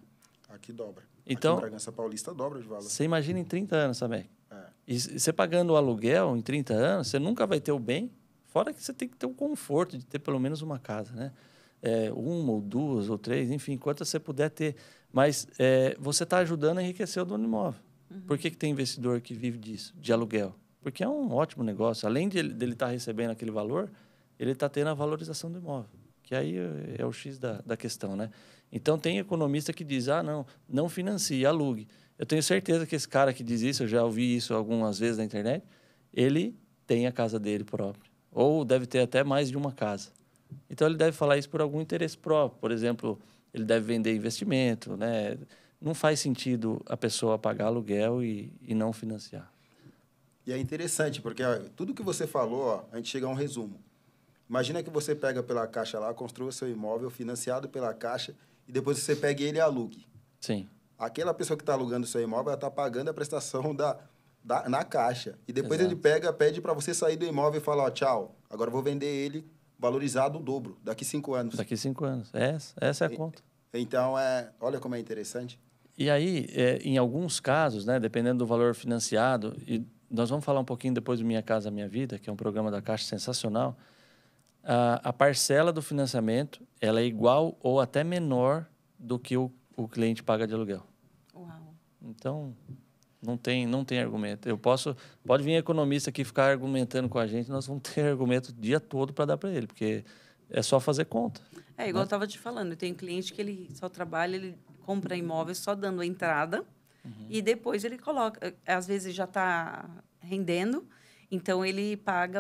Aqui dobra. Então, aqui em Bragança Paulista dobra de valor. Você imagina em 30 anos também. E você pagando o aluguel em 30 anos, você nunca vai ter o bem, fora que você tem que ter o conforto de ter pelo menos uma casa, né? Uma ou duas ou 3, enfim, quantas você puder ter. Mas você está ajudando a enriquecer o dono do imóvel. Uhum. Por que tem investidor que vive disso, de aluguel? Porque é um ótimo negócio. Além dele estar recebendo aquele valor, ele está tendo a valorização do imóvel, que aí é o X da questão, né? Então, tem economista que diz, não financie, alugue. Eu tenho certeza que esse cara que diz isso, eu já ouvi isso algumas vezes na internet, ele tem a casa dele própria. Ou deve ter até mais de uma casa. Então, ele deve falar isso por algum interesse próprio. Por exemplo, ele deve vender investimento, né? Não faz sentido a pessoa pagar aluguel e não financiar. E é interessante, porque tudo que você falou, a gente chega a um resumo. Imagina que você pega pela Caixa lá, construa seu imóvel financiado pela Caixa e depois você pega ele e alugue. Sim. Aquela pessoa que está alugando o seu imóvel, ela está pagando a prestação na Caixa. E depois Exato. ele pede para você sair do imóvel e falar, tchau, agora eu vou vender ele valorizado o dobro, daqui 5 anos. Daqui 5 anos. Essa é a conta. Então, olha como é interessante. E aí, em alguns casos, né, dependendo do valor financiado, e nós vamos falar um pouquinho depois do Minha Casa Minha Vida, que é um programa da Caixa sensacional, a parcela do financiamento ela é igual ou até menor do que o cliente paga de aluguel. Uau. Então, não tem argumento. Pode vir economista aqui ficar argumentando com a gente, nós vamos ter argumento o dia todo para dar para ele, porque é só fazer conta. Igual eu estava te falando, eu tenho cliente que ele só trabalha, ele compra imóveis só dando a entrada, e depois ele coloca, às vezes já está rendendo, então ele paga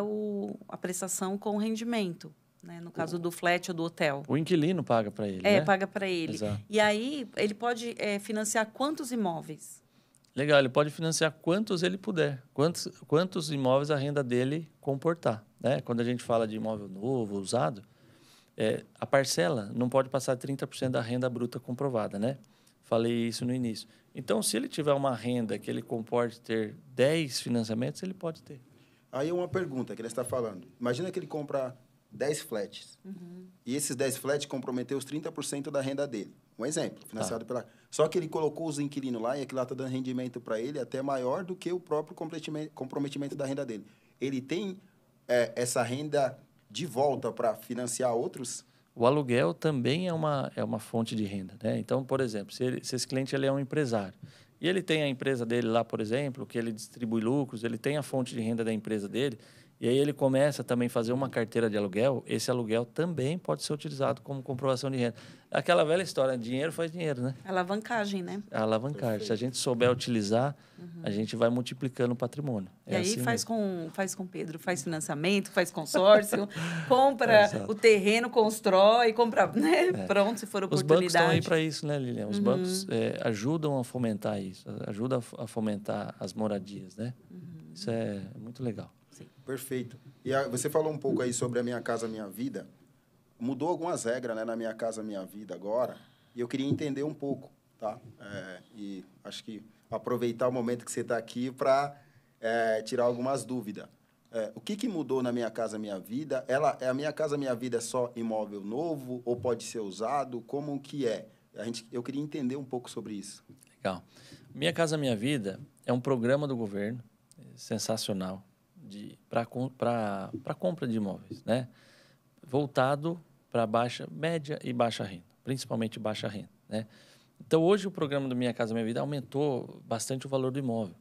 a prestação com rendimento, né? No caso do flat ou do hotel. O inquilino paga para ele, né? Paga para ele. Exato. E aí ele pode financiar quantos imóveis? Legal, ele pode financiar quantos ele puder, quantos imóveis a renda dele comportar, né? Quando a gente fala de imóvel novo, usado, a parcela não pode passar 30% da renda bruta comprovada, né? Falei isso no início. Então, se ele tiver uma renda que ele comporte ter 10 financiamentos, ele pode ter. Aí uma pergunta que ele está falando. Imagina que ele compra 10 flats. Uhum. E esses 10 flats comprometeu os 30% da renda dele. Um exemplo, financiado pela... Só que ele colocou os inquilinos lá e aquilo lá está dando rendimento para ele até maior do que o próprio comprometimento da renda dele. Ele tem essa renda de volta para financiar outros? O aluguel também é uma fonte de renda, né? Então, por exemplo, se esse cliente ele é um empresário e ele tem a empresa dele lá, por exemplo, que ele distribui lucros, ele tem a fonte de renda da empresa dele, e aí ele começa também a fazer uma carteira de aluguel, esse aluguel também pode ser utilizado como comprovação de renda. Aquela velha história, dinheiro faz dinheiro, né? Alavancagem, né? A alavancagem. Perfeito. Se a gente souber utilizar, a gente vai multiplicando o patrimônio. E aí assim faz com o Pedro, faz financiamento, faz consórcio, compra o terreno, constrói, compra, né? Pronto, se for oportunidade. Os bancos estão aí para isso, né, Lilian? Os bancos ajudam a fomentar isso, ajudam a fomentar as moradias, né? Isso é muito legal. Sim. Perfeito. E você falou um pouco aí sobre a Minha Casa Minha Vida. Mudou algumas regras, né, na Minha Casa Minha Vida agora. E eu queria entender um pouco, tá? E acho que aproveitar o momento que você está aqui para tirar algumas dúvidas. O que mudou na Minha Casa Minha Vida? A Minha Casa Minha Vida é só imóvel novo ou pode ser usado? Como que é? Eu queria entender um pouco sobre isso. Legal. Minha Casa Minha Vida é um programa do governo sensacional para compra de imóveis, né? Voltado para média e baixa renda, principalmente baixa renda, né? Então, hoje o programa do Minha Casa Minha Vida aumentou bastante o valor do imóvel.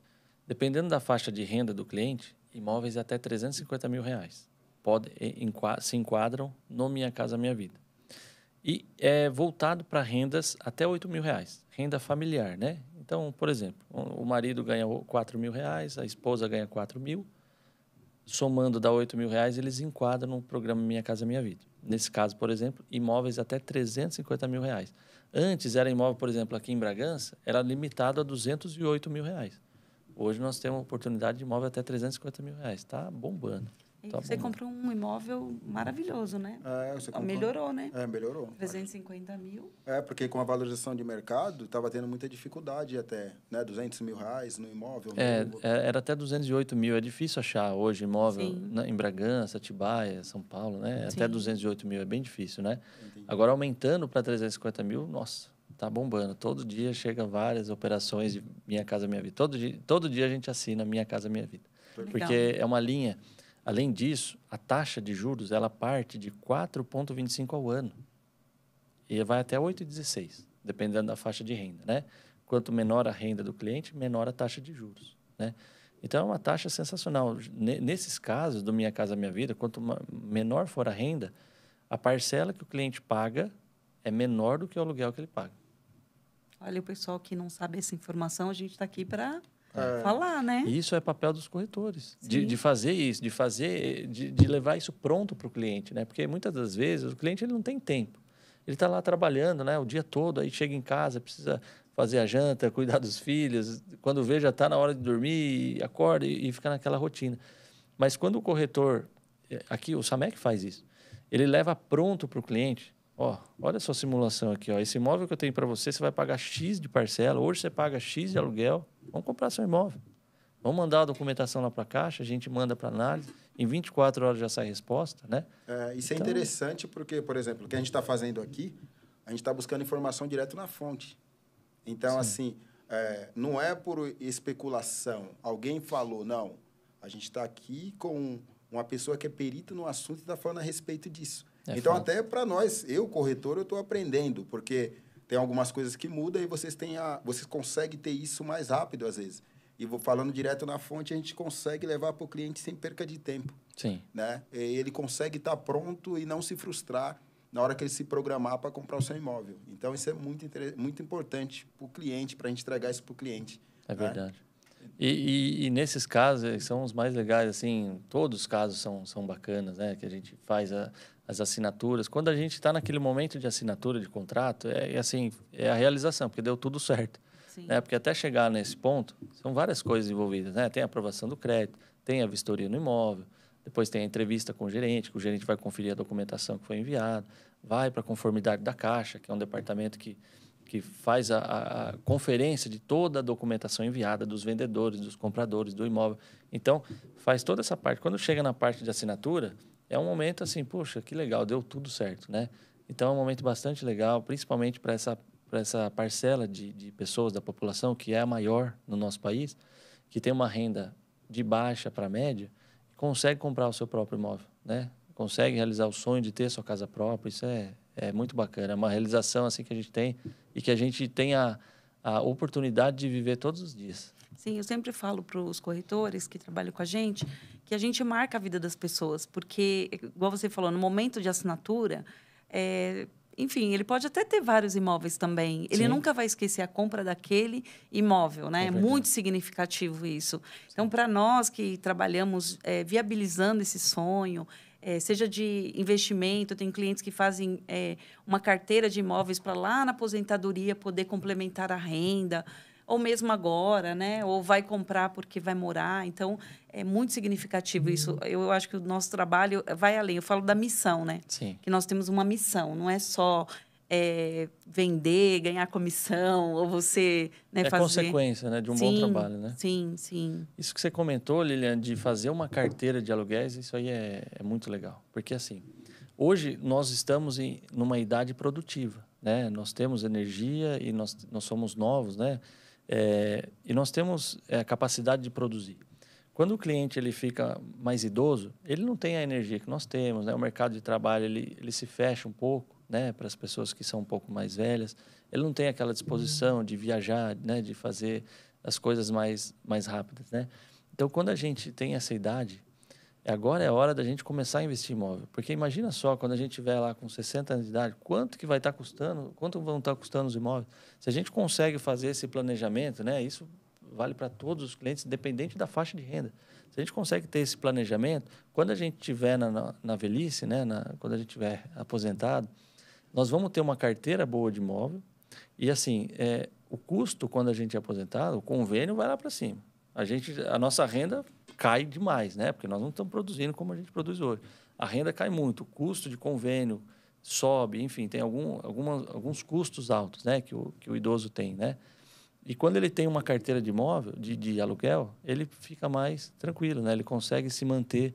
Dependendo da faixa de renda do cliente, imóveis até R$350 mil se enquadram no Minha Casa Minha Vida. E é voltado para rendas até R$8 mil, renda familiar, né? Então, por exemplo, o marido ganha R$4 mil, a esposa ganha R$4 mil, somando dá R$8 mil, eles enquadram no programa Minha Casa Minha Vida. Nesse caso, por exemplo, imóveis até R$350 mil. Antes, era imóvel, por exemplo, aqui em Bragança, era limitado a R$208 mil. Hoje nós temos uma oportunidade de imóvel até R$350 mil. Está bombando. E você comprou um imóvel maravilhoso, né? Você comprou... Melhorou, né? Melhorou. 350 mil. Porque com a valorização de mercado, estava tendo muita dificuldade até, né? R$200 mil no imóvel. Era até 208 mil. É difícil achar hoje imóvel em Bragança, Atibaia, São Paulo, né? Até 208 mil é bem difícil, né? Entendi. Agora, aumentando para 350 mil, nossa, tá bombando. Todo dia chega várias operações de Minha Casa Minha Vida. Todo dia a gente assina Minha Casa Minha Vida. Legal. Porque é uma linha... Além disso, a taxa de juros ela parte de 4,25 ao ano e vai até 8,16, dependendo da faixa de renda, né? Quanto menor a renda do cliente, menor a taxa de juros, né? Então, é uma taxa sensacional. Nesses casos do Minha Casa Minha Vida, quanto menor for a renda, a parcela que o cliente paga é menor do que o aluguel que ele paga. Olha, o pessoal que não sabe essa informação, a gente está aqui para... falar, né? Isso é papel dos corretores, de fazer isso, de levar isso pronto para o cliente, né? Porque muitas das vezes o cliente ele não tem tempo. Ele está lá trabalhando, né? O dia todo, aí chega em casa, precisa fazer a janta, cuidar dos filhos. Quando vê, já está na hora de dormir, acorda e fica naquela rotina. Mas quando o corretor, aqui o Samec faz isso, ele leva pronto para o cliente. Olha a sua simulação aqui, esse imóvel que eu tenho para você, você vai pagar X de parcela, hoje você paga X de aluguel, vamos comprar seu imóvel. Vamos mandar a documentação lá para a Caixa, a gente manda para análise, em 24 horas já sai a resposta, né? Isso é interessante porque, por exemplo, o que a gente está fazendo aqui, a gente está buscando informação direto na fonte. Então, assim, não é por especulação, alguém falou, não, a gente está aqui com uma pessoa que é perito no assunto e está falando a respeito disso. Então, até para nós, corretor, eu estou aprendendo, porque tem algumas coisas que mudam e vocês conseguem ter isso mais rápido, às vezes. E falando direto na fonte, a gente consegue levar para o cliente sem perca de tempo. Sim. Né? Ele consegue estar pronto e não se frustrar na hora que ele se programar para comprar o seu imóvel. Então, isso é muito importante para o cliente, para a gente entregar isso para o cliente. É verdade. E nesses casos, são os mais legais, assim, todos os casos são bacanas, né? Que a gente faz as assinaturas. Quando a gente está naquele momento de assinatura de contrato, é a realização, porque deu tudo certo. Né? Porque até chegar nesse ponto, são várias coisas envolvidas, né? Tem a aprovação do crédito, tem a vistoria no imóvel, depois tem a entrevista com o gerente vai conferir a documentação que foi enviada, vai para a conformidade da Caixa, que é um departamento que faz a conferência de toda a documentação enviada dos vendedores, dos compradores do imóvel. Então, faz toda essa parte. Quando chega na parte de assinatura, é um momento assim, poxa, que legal, deu tudo certo, né? Então, é um momento bastante legal, principalmente para essa parcela de pessoas da população, que é a maior no nosso país, que tem uma renda de baixa para média, e consegue comprar o seu próprio imóvel, né? Consegue realizar o sonho de ter sua casa própria. Isso é muito bacana, é uma realização assim que a gente tem e que a gente tem a oportunidade de viver todos os dias. Sim, eu sempre falo para os corretores que trabalham com a gente que a gente marca a vida das pessoas, porque, igual você falou, no momento de assinatura, enfim, ele pode até ter vários imóveis também. Ele nunca vai esquecer a compra daquele imóvel, né? É muito significativo isso. Então, para nós que trabalhamos viabilizando esse sonho, seja de investimento, tem clientes que fazem uma carteira de imóveis para lá na aposentadoria poder complementar a renda, ou mesmo agora, né? Ou vai comprar porque vai morar. Então, é muito significativo isso. Eu acho que o nosso trabalho vai além. Eu falo da missão, né? Sim. Que nós temos uma missão. Não é só vender, ganhar comissão, ou você fazer... consequência, né, de um bom trabalho, né? Sim, sim. Isso que você comentou, Lilian, de fazer uma carteira de aluguéis, isso aí é muito legal. Porque, assim, hoje nós estamos numa idade produtiva, né? Nós temos energia e nós somos novos, né? E nós temos a capacidade de produzir. Quando o cliente ele fica mais idoso, ele não tem a energia que nós temos, né? O mercado de trabalho ele se fecha um pouco, né? Para as pessoas que são um pouco mais velhas. Ele não tem aquela disposição de viajar, né? De fazer as coisas mais rápidas, né? Então, quando a gente tem essa idade, agora é a hora da gente começar a investir em imóvel. Porque imagina só, quando a gente estiver lá com 60 anos de idade, quanto que vai estar custando, quanto vão estar custando os imóveis? Se a gente consegue fazer esse planejamento, né? Isso vale para todos os clientes, independente da faixa de renda. Se a gente consegue ter esse planejamento, quando a gente estiver na velhice, né? Quando a gente estiver aposentado, nós vamos ter uma carteira boa de imóvel e, assim, o custo, quando a gente é aposentado, o convênio vai lá para cima. A nossa renda cai demais, né? Porque nós não estamos produzindo como a gente produz hoje. A renda cai muito, o custo de convênio sobe, enfim, tem alguns custos altos, né? Que o idoso tem, né? E quando ele tem uma carteira de imóvel, de aluguel, ele fica mais tranquilo, né? Ele consegue se manter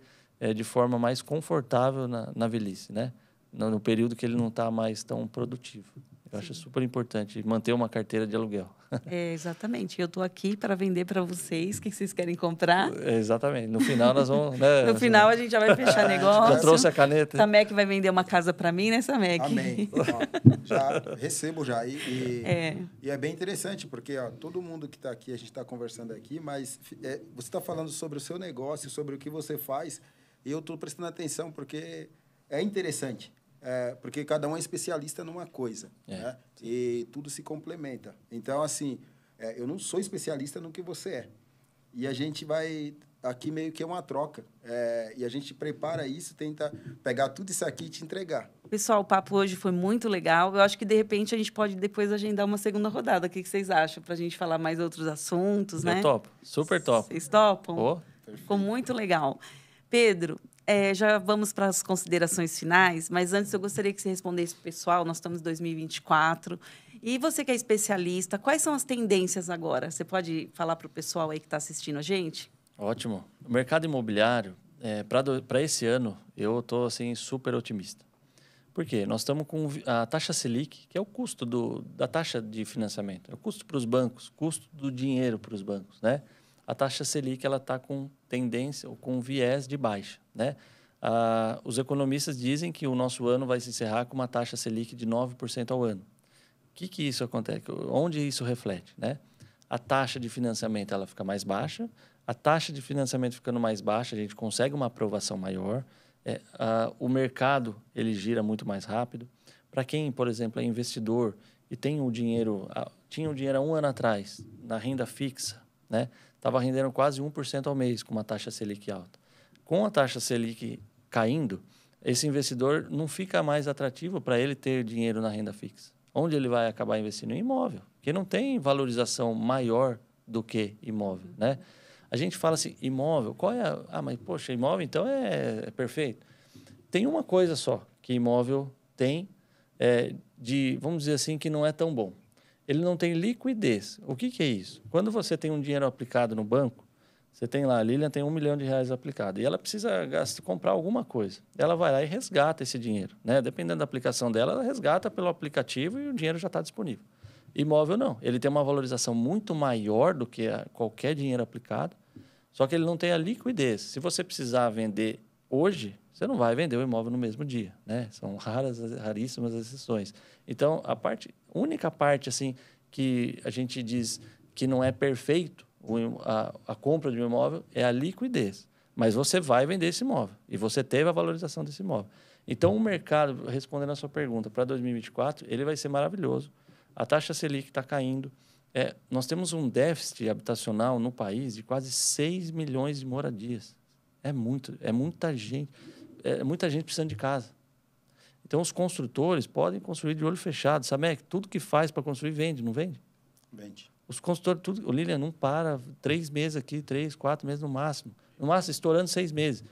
de forma mais confortável na velhice, né? No período que ele não está mais tão produtivo. Eu acho super importante manter uma carteira de aluguel. Exatamente. Eu estou aqui para vender para vocês. O que vocês querem comprar? Exatamente. No final, nós vamos... Né, no final, a gente já vai fechar negócio. Já trouxe a caneta. Samek vai vender uma casa para mim, né, Samek? Amém. Já recebo já. E é bem interessante, porque todo mundo que está aqui, a gente está conversando aqui, mas você está falando sobre o seu negócio, sobre o que você faz, e eu estou prestando atenção, porque é interessante. Porque cada um é especialista numa coisa, né? E tudo se complementa. Então, assim, eu não sou especialista no que você é. E a gente vai... Aqui meio que é uma troca. E a gente prepara isso, tenta pegar tudo isso aqui e te entregar. Pessoal, o papo hoje foi muito legal. Eu acho que, de repente, a gente pode depois agendar uma segunda rodada. O que vocês acham? Para a gente falar mais outros assuntos, né? Eu topo. Super top. Vocês topam? Oh. Ficou muito legal. Pedro... já vamos para as considerações finais, mas antes eu gostaria que você respondesse para o pessoal. Nós estamos em 2024. E você que é especialista, quais são as tendências agora? Você pode falar para o pessoal aí que está assistindo a gente? Ótimo. O mercado imobiliário, para esse ano, eu estou assim, super otimista. Por quê? Nós estamos com a taxa Selic, que é o custo da taxa de financiamento. É o custo para os bancos, custo do dinheiro para os bancos, né? A taxa Selic está com tendência ou com viés de baixa, né? Os economistas dizem que o nosso ano vai se encerrar com uma taxa Selic de 9% ao ano. O que isso acontece? Onde isso reflete, né? A taxa de financiamento ela fica mais baixa, a taxa de financiamento ficando mais baixa, a gente consegue uma aprovação maior, o mercado ele gira muito mais rápido. Para quem, por exemplo, é investidor e tem o dinheiro, tinha o dinheiro há um ano atrás, na renda fixa, né? Estava rendendo quase 1% ao mês com uma taxa Selic alta. Com a taxa Selic caindo, esse investidor não fica mais atrativo para ele ter dinheiro na renda fixa. Onde ele vai acabar investindo? Em imóvel, porque não tem valorização maior do que imóvel, né? A gente fala assim, imóvel, qual é mas poxa, imóvel então é perfeito. Tem uma coisa só que imóvel tem, vamos dizer assim, que não é tão bom. Ele não tem liquidez. O que é isso? Quando você tem um dinheiro aplicado no banco, você tem lá, a Lilian tem R$1 milhão aplicado, e ela precisa comprar alguma coisa. Ela vai lá e resgata esse dinheiro, né? Dependendo da aplicação dela, ela resgata pelo aplicativo e o dinheiro já está disponível. Imóvel não. Ele tem uma valorização muito maior do que qualquer dinheiro aplicado, só que ele não tem a liquidez. Se você precisar vender hoje, você não vai vender o imóvel no mesmo dia, né? São raríssimas exceções. Então, única parte assim que a gente diz que não é perfeito a compra de um imóvel é a liquidez. Mas você vai vender esse imóvel e você teve a valorização desse imóvel. Então, o mercado, respondendo a sua pergunta, para 2024, ele vai ser maravilhoso. A taxa Selic está caindo. Nós temos um déficit habitacional no país de quase 6 milhões de moradias. É muita gente. Muita gente precisando de casa. Então, os construtores podem construir de olho fechado. Samek, tudo que faz para construir vende, não vende? Vende. Os construtores, o Lilian não para 3 meses aqui, 3, 4 meses no máximo. No máximo, estourando 6 meses.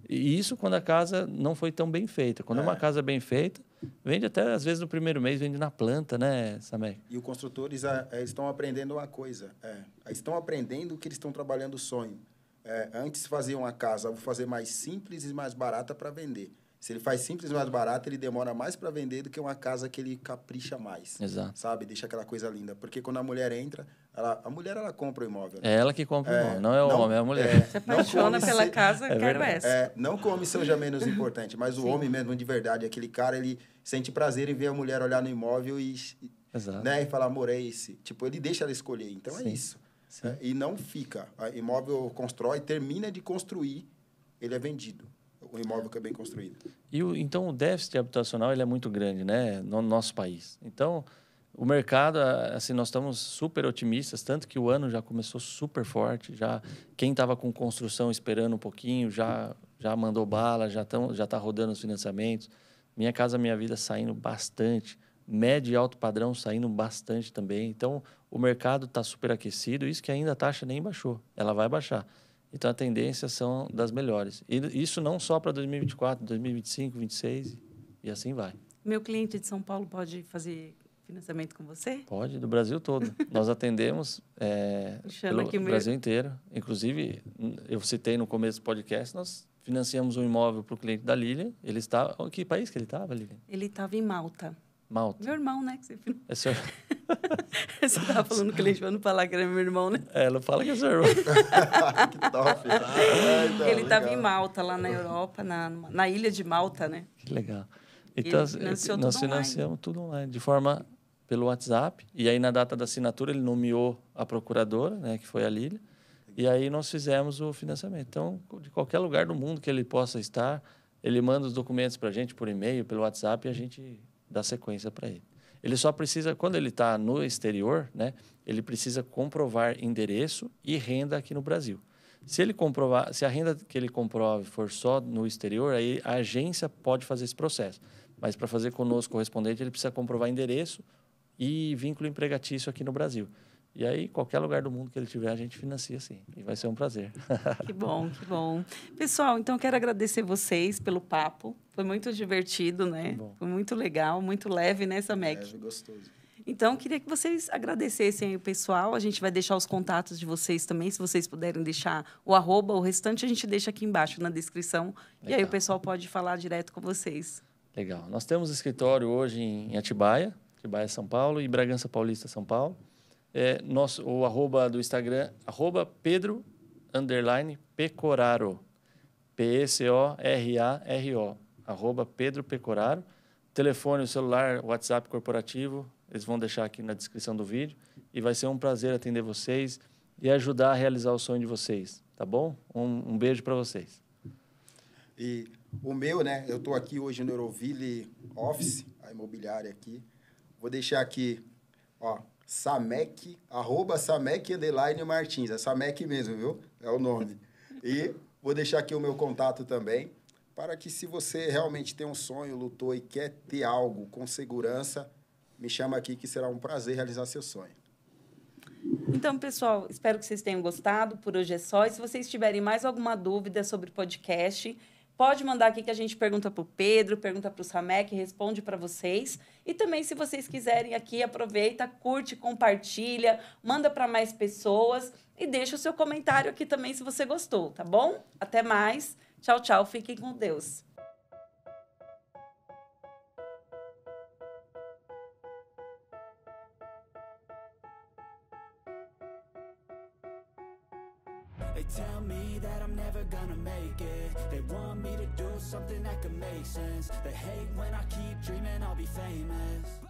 E isso quando a casa não foi tão bem feita. Quando é uma casa bem feita, Vende até, às vezes, no primeiro mês, vende na planta, né, Samek? E os construtores estão aprendendo uma coisa. Estão aprendendo que eles estão trabalhando o sonho. Antes faziam uma casa, vou fazer mais simples e mais barata para vender. Se ele faz simples e mais barata, ele demora mais para vender do que uma casa que ele capricha mais. Exato. Sabe? Deixa aquela coisa linda. Porque quando a mulher entra, a mulher compra o imóvel. É ela que compra o imóvel, não é o homem, é a mulher. Se apaixona pela casa, quero essa. Não que o homem seja menos importante, mas o homem mesmo, de verdade, aquele cara, ele sente prazer em ver a mulher olhar no imóvel e falar, amor, é esse. Tipo, ele deixa ela escolher. Então, é isso. E não fica. O imóvel constrói, termina de construir, ele é vendido. O imóvel que é bem construído. Então, o déficit habitacional ele é muito grande, né, no nosso país. Então, o mercado, assim, nós estamos super otimistas, tanto que o ano já começou super forte. Quem estava com construção esperando um pouquinho, já mandou bala, já está rodando os financiamentos. Minha Casa Minha Vida saindo bastante. Médio e alto padrão saindo bastante também. Então, o mercado está super aquecido. Isso que ainda a taxa nem baixou. Ela vai baixar. Então, a tendência são das melhores. E isso não só para 2024, 2025, 2026 e assim vai. Meu cliente de São Paulo pode fazer financiamento com você? Pode, do Brasil todo. Nós atendemos pelo Brasil inteiro. Inclusive, eu citei no começo do podcast, nós financiamos um imóvel para o cliente da Lilian. Ele está... Que país que ele estava, Lilian? Ele estava em Malta. Malta. Meu irmão, né? Que você... É seu... Você estava falando que o cliente vai não falar que era meu irmão, né? Ela fala que é seu irmão. Que top. Ele estava em Malta, lá na Europa, na ilha de Malta, né? Que legal. Então, nós financiamos tudo online, de forma pelo WhatsApp. E aí, na data da assinatura, ele nomeou a procuradora, né, que foi a Lília. E aí, nós fizemos o financiamento. Então, de qualquer lugar do mundo que ele possa estar, ele manda os documentos para a gente por e-mail, pelo WhatsApp, e a gente dá sequência para ele. Ele só precisa, quando ele está no exterior, né, ele precisa comprovar endereço e renda aqui no Brasil. Se a renda que ele comprove for só no exterior, aí a agência pode fazer esse processo. Mas para fazer conosco correspondente, ele precisa comprovar endereço e vínculo empregatício aqui no Brasil. E aí, qualquer lugar do mundo que ele tiver, a gente financia, sim. E vai ser um prazer. Que bom, que bom. Pessoal, então, quero agradecer vocês pelo papo. Foi muito divertido, né? Foi muito legal, muito leve, né, Samek? Leve, gostoso. Então, queria que vocês agradecessem aí o pessoal. A gente vai deixar os contatos de vocês também, se vocês puderem deixar o @, o restante a gente deixa aqui embaixo na descrição. Legal. E aí o pessoal pode falar direto com vocês. Legal. Nós temos escritório hoje em Atibaia, São Paulo, e Bragança Paulista, São Paulo. O @ do Instagram, @Pedro_Pecoraro. PECORARO. @Pedro Pecoraro. Telefone, o celular, WhatsApp corporativo, eles vão deixar aqui na descrição do vídeo. E vai ser um prazer atender vocês e ajudar a realizar o sonho de vocês, tá bom? Um beijo para vocês. E o meu, né? Eu estou aqui hoje no Euroville Office, a imobiliária aqui. Vou deixar aqui, ó, Samek, @Samek_Martins. É Samek mesmo, viu? É o nome. E vou deixar aqui o meu contato também, para que se você realmente tem um sonho, lutou e quer ter algo com segurança, me chama aqui que será um prazer realizar seu sonho. Então, pessoal, espero que vocês tenham gostado. Por hoje é só. E se vocês tiverem mais alguma dúvida sobre o podcast, pode mandar aqui que a gente pergunta para o Pedro, pergunta para o Samek, responde para vocês. E também, se vocês quiserem aqui, aproveita, curte, compartilha, manda para mais pessoas e deixa o seu comentário aqui também se você gostou, tá bom? Até mais. Tchau, tchau. Fiquem com Deus. They tell me that I'm never gonna make it. They want me to do something that could make sense. They hate when I keep dreaming I'll be famous.